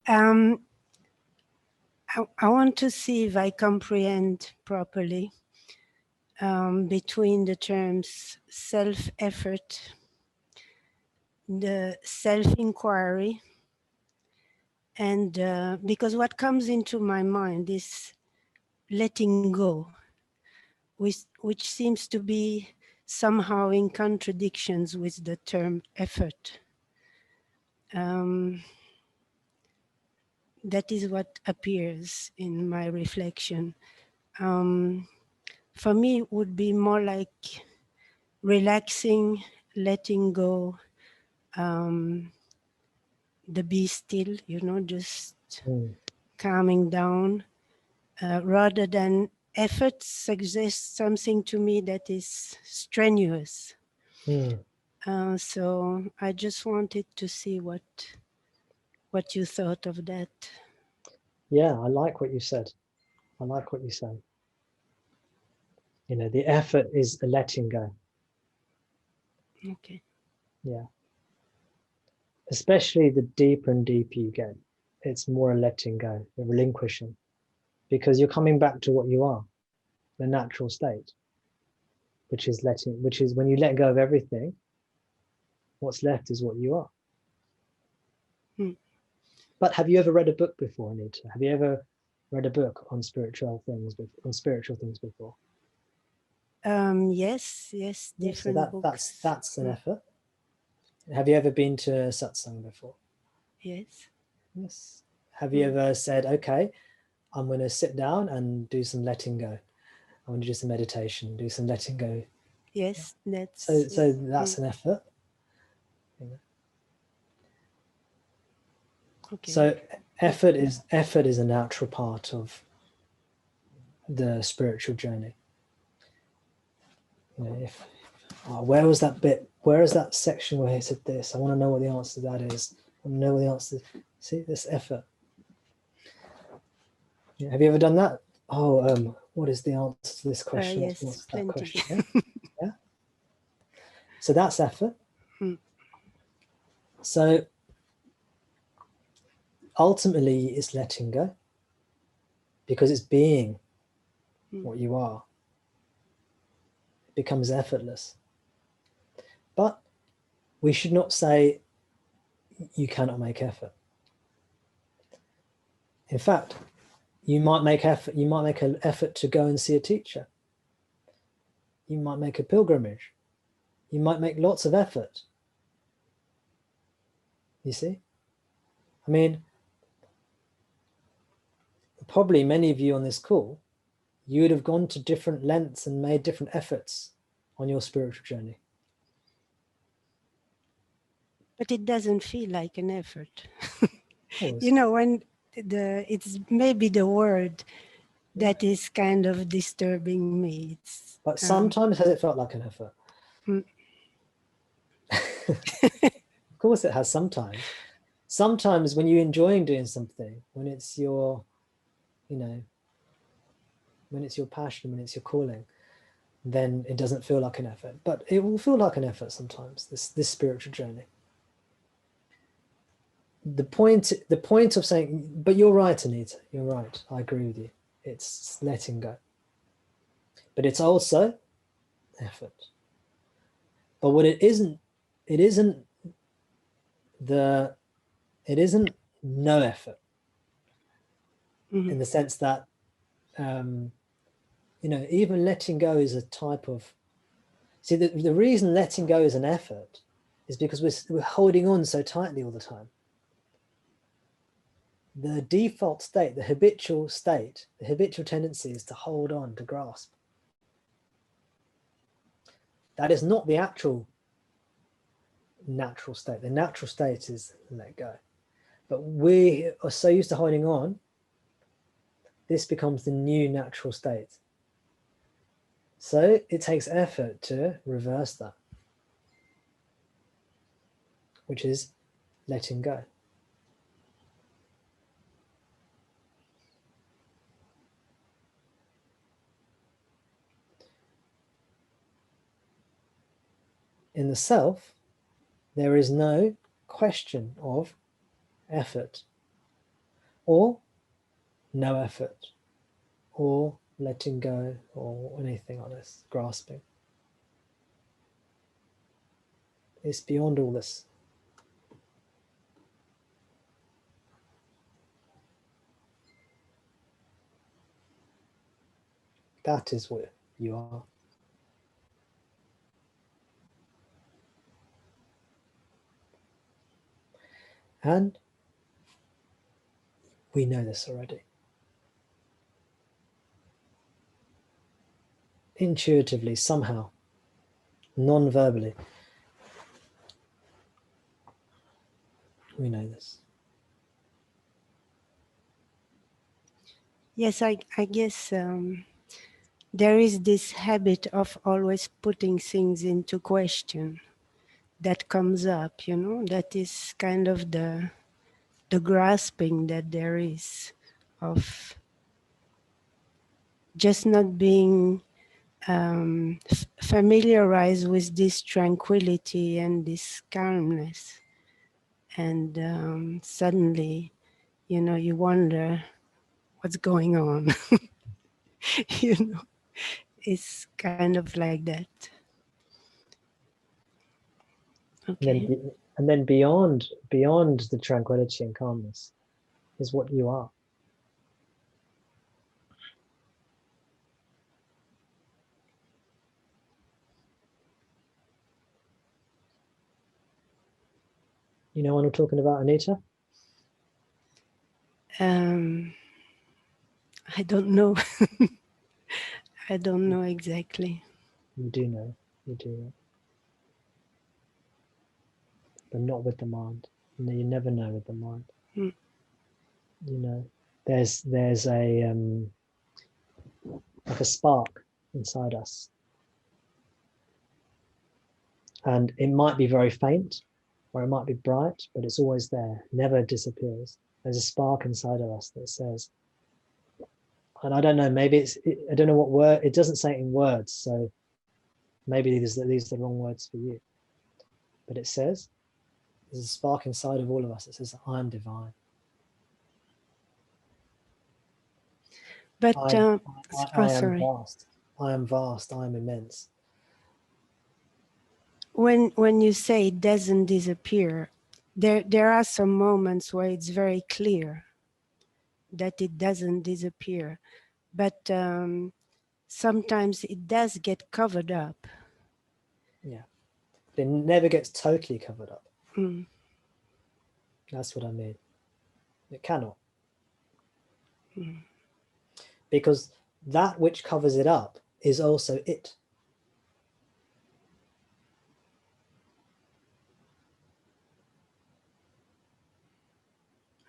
Um, I want to see if I comprehend properly between the terms self-effort, the self-inquiry, and because what comes into my mind is letting go, which seems to be somehow in contradictions with the term effort. That is what appears in my reflection. For me, it would be more like relaxing, letting go, the be still, just calming down, rather than effort suggests something to me that is strenuous. So I just wanted to see what you thought of that. Yeah, I like what you said. I like what you said. The effort is the letting go. Okay. Yeah. Especially the deeper and deeper you get, it's more a letting go, a relinquishing, because you're coming back to what you are, the natural state, which is when you let go of everything, what's left is what you are. But have you ever read a book before, Anita? Have you ever read a book on spiritual things before? Yes, different so books. that's an effort. Have you ever been to Satsang before? Yes. Have you ever said, okay, I'm going to sit down and do some letting go. I want to do some meditation, do some letting go. Yes, that's... So that's an effort. Okay. So effort is a natural part of the spiritual journey. Where was that bit? Where is that section where he said this? I want to know what the answer to that is. I want to know what the answer is. See, this effort. Have you ever done that? What is the answer to this question? Yes, What's that plenty. question? Yeah. So that's effort. So ultimately it's letting go, because it's being what you are. It becomes effortless. But we should not say you cannot make effort. In fact, you might make an effort to go and see a teacher. You might make a pilgrimage. You might make lots of effort. You see? I mean, probably many of you on this call, you would have gone to different lengths and made different efforts on your spiritual journey. But it doesn't feel like an effort. When it's maybe the word that is kind of disturbing me. But sometimes has it felt like an effort? Of course it has sometimes. Sometimes when you're enjoying doing something, when it's your, when it's your passion, when it's your calling, then it doesn't feel like an effort. But it will feel like an effort sometimes, this spiritual journey. The point of saying, but you're right, Anita, you're right, I agree with you. It's letting go. But it's also effort. But what it isn't no effort. In the sense that even letting go is a type of, see, the reason letting go is an effort is because we're holding on so tightly all the time. The default state, the habitual tendency is to hold on, to grasp. That is not the actual natural state. The natural state is let go. But we are so used to holding on, this becomes the new natural state. So it takes effort to reverse that, which is letting go. In the self, there is no question of effort. or no effort, or letting go, or anything like this, grasping. It's beyond all this. That is what you are. And we know this already. Intuitively, somehow, non-verbally, we know this. Yes, I guess there is this habit of always putting things into question that comes up, you know, that is kind of the grasping that there is of just not being familiarized with this tranquility and this calmness. And suddenly, you know, you wonder what's going on. You know, it's kind of like that. Okay. And then beyond the tranquility and calmness is what you are. You know what I'm talking about, Anita? I don't know. I don't know exactly. You do know. You do know. But not with the mind. You never know with the mind. Mm. You know, there's a like a spark inside us, and it might be very faint, or it might be bright, but it's always there. Never disappears. There's a spark inside of us that says, and I don't know. Maybe I don't know what word. It doesn't say it in words, so maybe these are the wrong words for you. But it says there's a spark inside of all of us that says, "I am divine." But I am sorry. vast. I am vast. I am immense. When you say it doesn't disappear, there are some moments where it's very clear that it doesn't disappear, but sometimes it does get covered up. Yeah, it never gets totally covered up. Mm. That's what I mean. It cannot. Mm. Because that which covers it up is also it.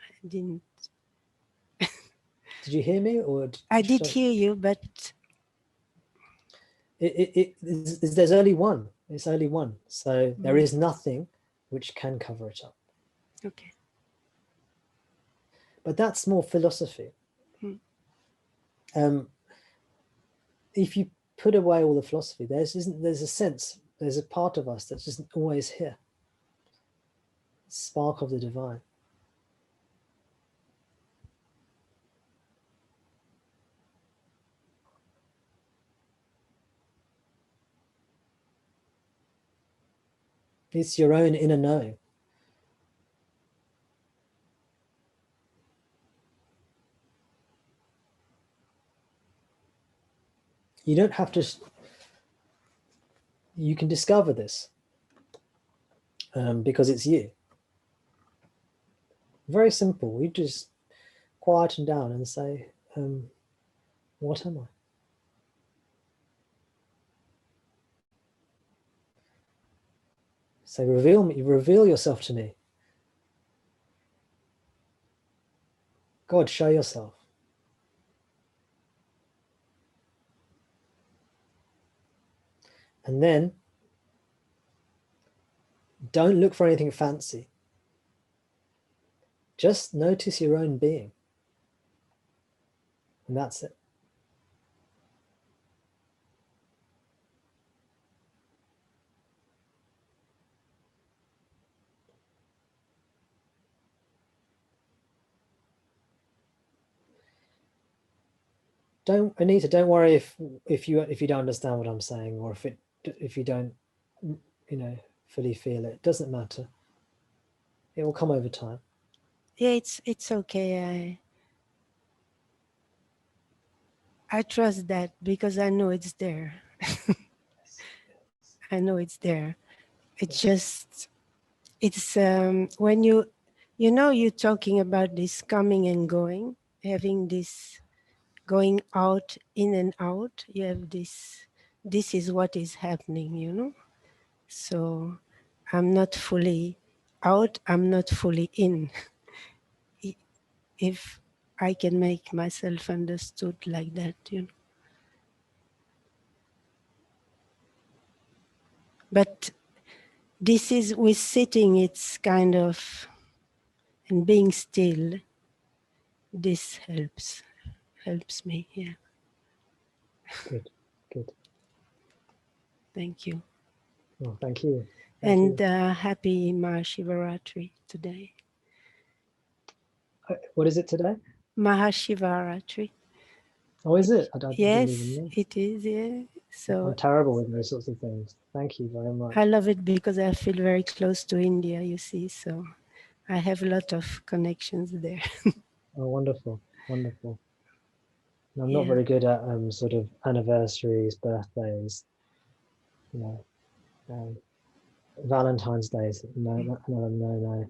I didn't. Did you hear me, or I did hear you, but there's only one. It's only one. So there is nothing which can cover it up. okay. But that's more philosophy. Mm. If you put away all the philosophy, there's a sense, there's a part of us that's just always here. Spark of the divine. It's your own inner knowing. You don't have to, you can discover this because it's you. Very simple. You just quieten down and say, what am I? So reveal yourself to me. God, show yourself. And then don't look for anything fancy. Just notice your own being. And that's it. Anita, don't worry if you don't understand what I'm saying, or if you don't, fully feel it. It doesn't matter. It will come over time. Yeah, it's okay. I trust that because I know it's there. I know it's there. It's just it's when you're talking about this coming and going, having this going out, in and out. You have this. This is what is happening. So I'm not fully out. I'm not fully in. If I can make myself understood like that. But this is with sitting. It's kind of and being still. This helps me. Yeah. Good, good. Thank you. Well, thank you. And happy Mahashivaratri today. What is it today? Mahashivaratri. Oh, is it? I didn't even Yes, know. it is. Yeah. So I'm terrible with those sorts of things. Thank you very much. I love it because I feel very close to India. You see, so I have a lot of connections there. Oh, wonderful, wonderful. I'm not Yeah. very good at sort of anniversaries, birthdays, you know, Valentine's days. No, no, no, no,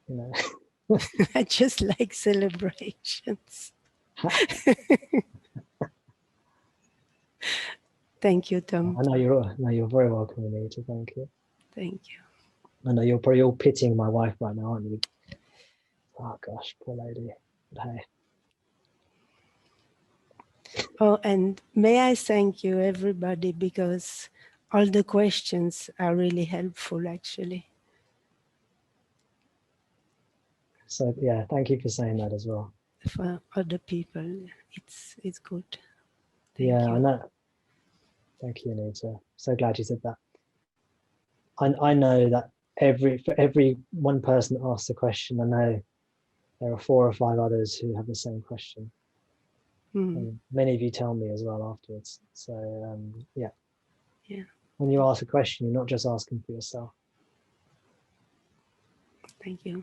no. I just like celebrations. Thank you, Tom. I know you're very welcome, Anita. Thank you. Thank you. I know you're probably all pitying my wife right now, aren't you? Oh gosh, poor lady. But hey. Oh, and may I thank you, everybody, because all the questions are really helpful, actually. So yeah, thank you for saying that as well. For other people, it's good. Thank Yeah, I you. know. Thank you, Anita. So glad you said that. I know that for every one person that asks a question, I know there are 4 or 5 others who have the same question. And many of you tell me as well afterwards. So yeah. Yeah. When you ask a question, you're not just asking for yourself. Thank you.